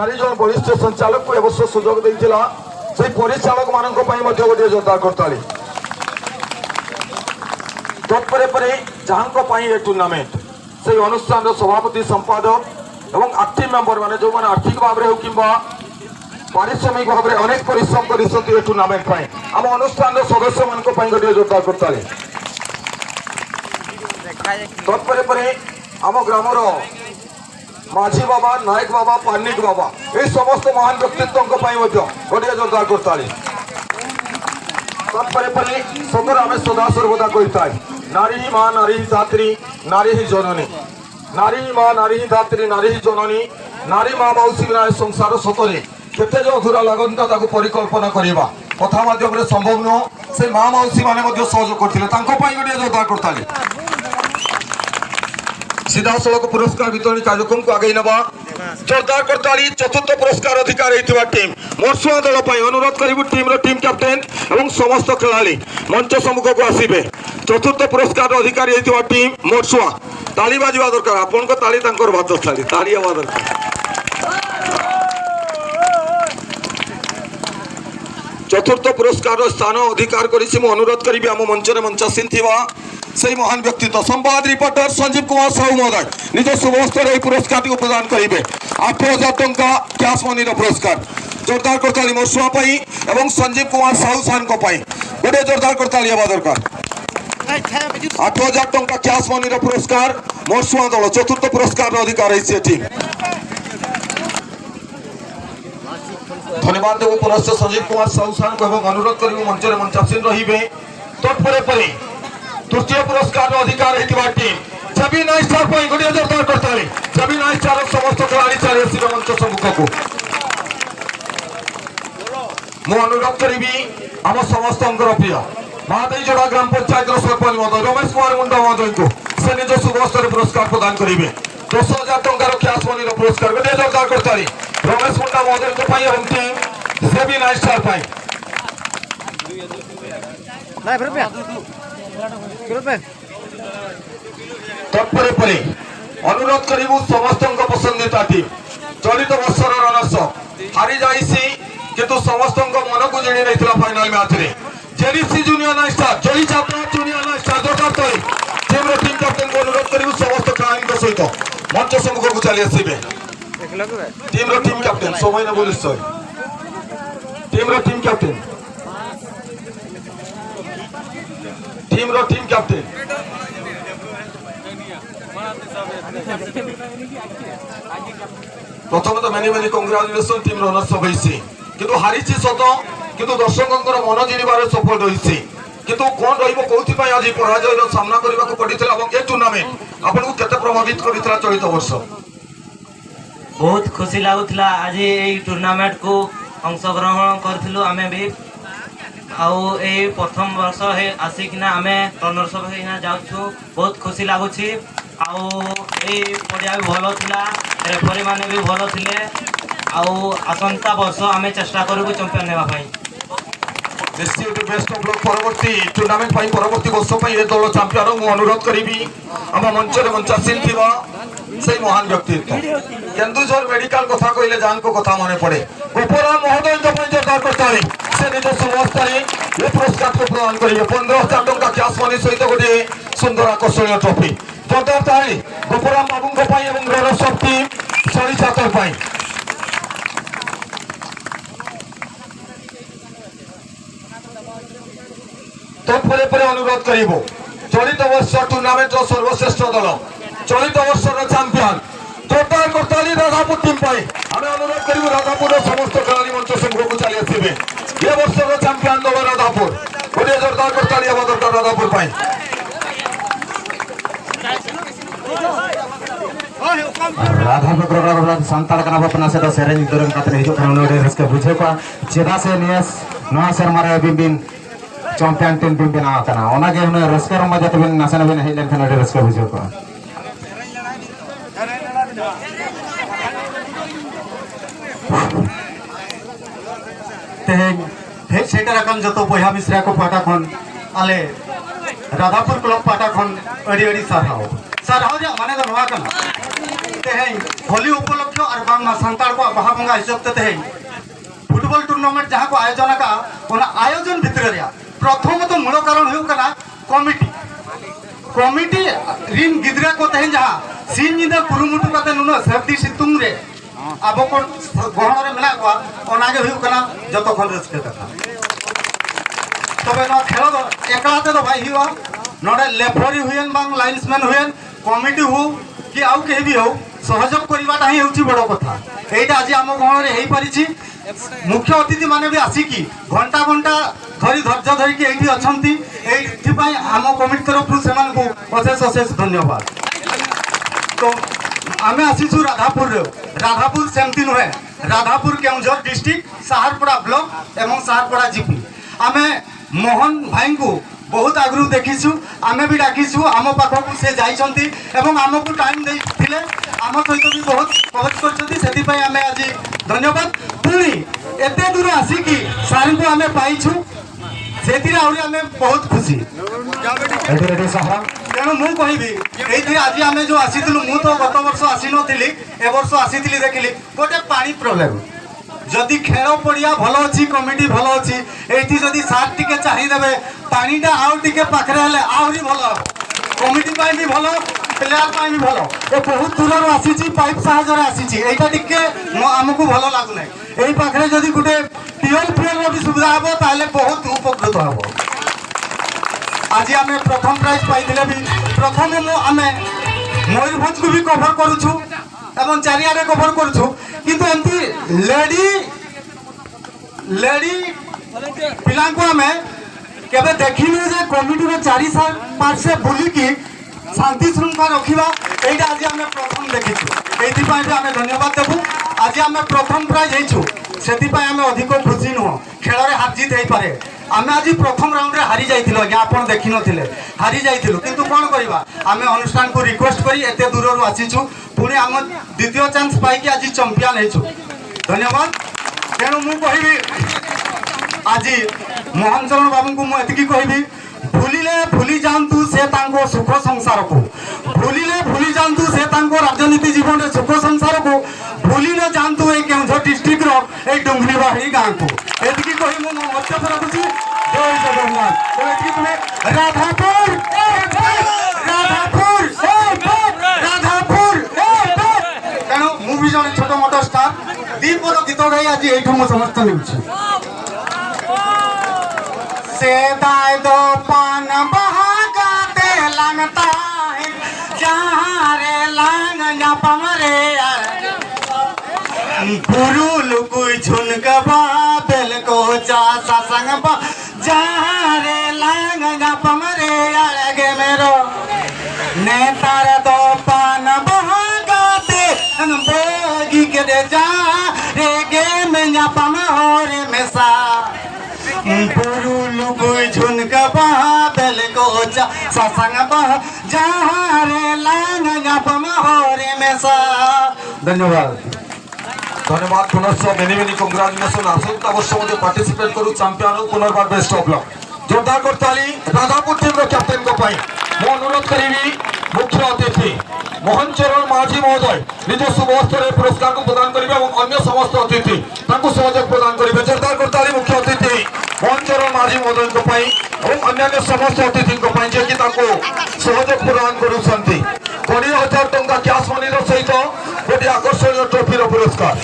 चार जन वरिष्ठ संचालक को एवं सुजोग देइथिला से परिचालक मानक गोटे जोरदार करताली। तत्परे जहां टूर्नामेंट से अनुष्ठान सभापति संपादक एवं एक्टिव मेंबर माने जो माने आर्थिक भाव में हो कि पारिश्रमिक भाव में अनेक परिश्रम कर टूर्नामेंट आम अनुष्ठान सदस्य मान गोटे जोरदार करताली। तत्परे आम ग्रामर माझी बाबा नायक बाबा पानिक बाबा ये समस्त महान व्यक्तित्व गोटे जोरदार करताली। तत्परे सदर आम सदा सर्वदा कही नारी माँ नारी धात्री नारी ही जननी नारी माँ नारी ही धात्री नारी ही जननी नारी माँ मौसी बिना संसार सतरे केते जो अधूरा लगता ताको परिकल्पना करवा कथा माध्यम संभव नुह से माँ मौसी माने सहयोग करते गोटे जोरदार करताली। सीधा सड़क पुरस्कार वितरण कार्यक्रम को आगे नवा जोरदार करताली। चतुर्थ पुरस्कार अधिकार होता टीम मोरसुआ दल अनुरोध करूँ टीम कैप्टेन और समस्त खेलाड़ी मंच सम्मुख को आसवे। चतुर्थ पुरस्कार अधिकारी होता टीम मोरसुआ ताली बाजवा दरकार आपण को ताली भात ताली ताली हवा दरकार। चतुर्थ पुरस्कार स्थान अधिकार करी अनुरोध करी आम मंचर मंचासीन से महान व्यक्तित्व संवाद रिपोर्टर संजीव कुमार साहू महोदय निज शुभस्तर पुरस्कार प्रदान करेंगे 8,000 टंका कैश मनी पुरस्कार जोरदार करताली मोरसुआ एवं संजीव कुमार साहू सान गोटे जोरदार करताली हवा दरकार। 8,000 टंका कैश मनी पुरस्कार मोरसुआ दल चतुर्थ पुरस्कार अधिकार टीम धन्यवाद देव पुनश्च संजीव कुमार साहू सान को अनुरोध करूँ मंचर मंचासीन रे। तत्परे तृतीय पुरस्कार अधिकार होता टीम जबी नाइट स्टार गोटे जोरदार करताली। जबी नाइट स्टार समस्त खिलाड़ी चली आसवे मंच सम्मुख को मु अनुरोध करी आम समस्त प्रिय महादेवी जोड़ा ग्राम पंचायत सरपंच महोदय रमेश कुमार मुंडा महोदय को से निज शुभस्तर पुरस्कार प्रदान करेंगे। 10,000 टंकार कैश मनी पुरस्कार गोटे जोरदार करताली रमेश मुंडा महोदय टीम जबी नाइट स्टार तत्परे अनुरोध करूँ समस्त पसंदीदा टीम चलित वर्षर रनर्स हारी जाइसी किंतु समस्त मन को जिणी नहीं फाइनाल मैच रे जेडीसी जूनियर नाइट स्टार जली छात्र जूनियर नाइट स्टार जोरदार टीम कैप्टेन को अनुरोध करूँ समस्त खेलाड़ी सहित मंच सम्मुख को चली आसवे। टीम कैप्टेन समय न बोली टीम कैप्टेन टीम कैप्टेन प्रथम तो मेनी कंग्रेचुलेसन टीम रनर्स होइसी किंतु हारिछि सत किंतु दर्शकों मन जिणवार सफल रही किंतु कौन रही आज पराजय सामना करने को पड़ता ए टूर्नामेंट आपको केते प्रभावित करता चलित वर्ष बहुत खुशी लगुला आज ये टूर्नामेंट को अंशग्रहण करूँ आम भी आउ ए प्रथम वर्ष आसिकिना आम रनर्स होना जाऊँ बहुत खुशी लगुच आउ पड़िया भी भल था रेफरी मैंने भी भल थे आउ आसंता वर्ष आम चेष्टा करूँ चैंपियन होगा निश्चित बेस्ट ऑफ लक परवर्ती टूर्नामेंट परवर्ती वर्ष ये दल चैंपियन मु अनुरोध करी आम मंचर मंचासीन से महान व्यक्तित्व केन्दुझर मेडिकल कथा कहले जान को कथा मन पड़े गोपराम महोदय जोरदार करताली से निज शुभस्तर ये पुरस्कार को प्रदान करेंगे 15,000 टंका कैश मनी सहित गोटे सुंदर आकर्षणीय ट्रॉफी जोरदार ताली गोपराम बाबू रनर्स अफ टीम सरी छात्र तत्परे अनुरोध करूँ चलित वर्ष टूर्नामेंट सर्वश्रेष्ठ दल चलित वर्ष चैंपियन जोरदार करताली राधापुर टीम आम अनुरोध करूँ राधापुर समस्त खिलाड़ी मंच सम्मुख को चली आसवे। ये वर्ष चैंपियन दल राधापुर गोटे जोरदार करताली हवा दरकार राधापुर राधापुर सानताल कना बपना से तो सेरेंज दुरन काते हिजो खाना ओडे रस्के बुझे को चेदा से नियस नवा शर्मा बिन चैंपियन टीम बिन बना कना ओना के हमने रस्के रमा जते बिन नासन बिन हेलन खाना ओडे रस्के बुझे को ते सेटा रकम जतो बया मिश्रा को पाटा खन आले राधापुर क्लब पाटा खन अड़ी अड़ी सारहाव जा माने तो नवा कना ते तेहें होली उपलक्ष और बांग सांताड़ को बाहा बंगा हिसाब ते तेहें फुटबॉल टूर्नामेंट जहाँ को आयोजन का आयोजन भितर प्रथम तो मूल कारण होना कमिटी कमिटी रिन गिद्रा को तेहें जहाँ सीन निदा कुरुमुटु काते नुना सर्दी सितुंग रे आबो को गहन रे मेना को ओनागे होना जतो खन रस्के कथा तबे न खेल दो एकलाते तो भाई हुआ नडे लेफरी हुएन बांग लाइन्समैन हुएन कमिटी हो कि आउ के भी हो सहयोग करवाटा ही होची बड़ कथा एटा आज आम गहन रे हेई परिछि मुख्य अतिथि माने भी आसिकी घंटा घंटा धरी धैर्य धरिकी एठी अछंती एठी पई आम कमिटी तरफ से को अशेष अशेष धन्यवाद। तो आमे आसीछु राधापुर सेमती नुहे राधापुर केउझर डिस्ट्रिक्ट साहारपड़ा ब्लॉक एवं साहारपड़ा जीपी आमे मोहन भाई को बहुत आगु देखीछु आमे भी डाकीछु आम पाखक से जाइछंती एवं आमको टाइम देथिले आम सहित भी बहुत कवच करछंती सेति पई आमे आज धन्यवाद पुणी एते दूर आसिकी सार को आमे पाइछु सेति आउरी आमे बहुत खुशी तेणु मु कहबी ये आज आम जो आसीलु मु तो गत वर्ष आसी नी ए वर्ष आसी देखिली गोटे पानी प्रोब्लेम जदि खेल पड़िया भल अच्छी कमिटी भल अच्छी ये जदि सार टिके चाहिए पानीटा आउ टिके पाखे आहरी भल हम कमिटी भी भल प्लेयर भी भल ए बहुत दूर आसी पाइप साहय आसीटा टिके आमको भल लगुना यही पाखे जदि गोटे ट्यूबवेल फ्यूएल भी सुविधा हम ताहले बहुत उपकृत हम। आज आम प्रथम प्राइज पाई भी प्रथम आम मयूरभंज को भी कभर करुछु एवं चारिआडे कभर करुछु किंतु एमती लेडी पिला को आम केबे देखिनु जे कमिटी रो चारि साल पार्श्वे बुलिकी शांति श्रृंखला रखिबा एटा आज आम प्रथम देखिछु एथि पय भी आम धन्यवाद देबु। आज आम प्रथम प्राइज हेछु सेति पय आम अधिक खुशी नुह खेल रे हार जीत हेई पारे आम आज प्रथम राउंड रे हारी जाइथिलु आज्ञा आपण देखि नथिले हारी जाइथिलु किंतु कोन करबा आम अनुष्ठान को रिक्वेस्ट करी एते दूर रो आसीछु पुणी आम द्वितीय चांस पाई कि आज चैंपियन हेछु धन्यवाद। तेणु मु कहबी आज मोहन चरण बाबू को मुझे कहबी भूलिले भूली जातु से सुख संसार को भूलिले भूली जातु से राजनीति जीवन सुख संसार को भूली न जातु ये केउझर डिस्ट्रिक्ट रो डुंगरी बाहरी गाँव को एति कही मो मत्स्य रखुची जय जगन्नाथ। तो एति तुम्हें राधापुर राधापुर राधापुर तेणु मु भी जन छोट मोट स्टार दीपद गीत गाई आज ये समस्त मिलूँ से दाय दो पान बहागाते लगता है जहाँ रे लांग या पमरे पुरुल कोई झुनक बादल को जा ससंग बा जहाँ रे लांग या पमरे अलगे मेरो नेतार दो पान बहागाते बेगी के दे जा रे गे में या पम हो रे मेसा पुरुल कोई झुनक बादल को जा ससंग बह जहाँ रे लांग गपम हो रे मेसा। धन्यवाद धन्यवाद पुनश्च मेनी मेनी कंग्राचुलेसन आसंता वर्ष मध्य पार्टिसिपेट करू चैंपियन पुनर्बार बेस्ट ऑफ लक जोरदार करताली राधापुर टीम रो कैप्टन को पाई मो अनुरोध करी मुख्य अतिथि मोहन चरण माझी महोदय निज शुभ हस्ते पुरस्कार को प्रदान करेंगे और अन्य समस्त अतिथि सहयोग प्रदान करेंगे जोरदार करताली मुख्य अतिथि मोहन चरण माझी महोदय को पाई और अन्य समस्त अतिथि को पाई जे कि सहयोग प्रदान करुछंती 20,000 टंका कैश मनी सहित गोटे आकर्षणीय ट्रॉफी पुरस्कार।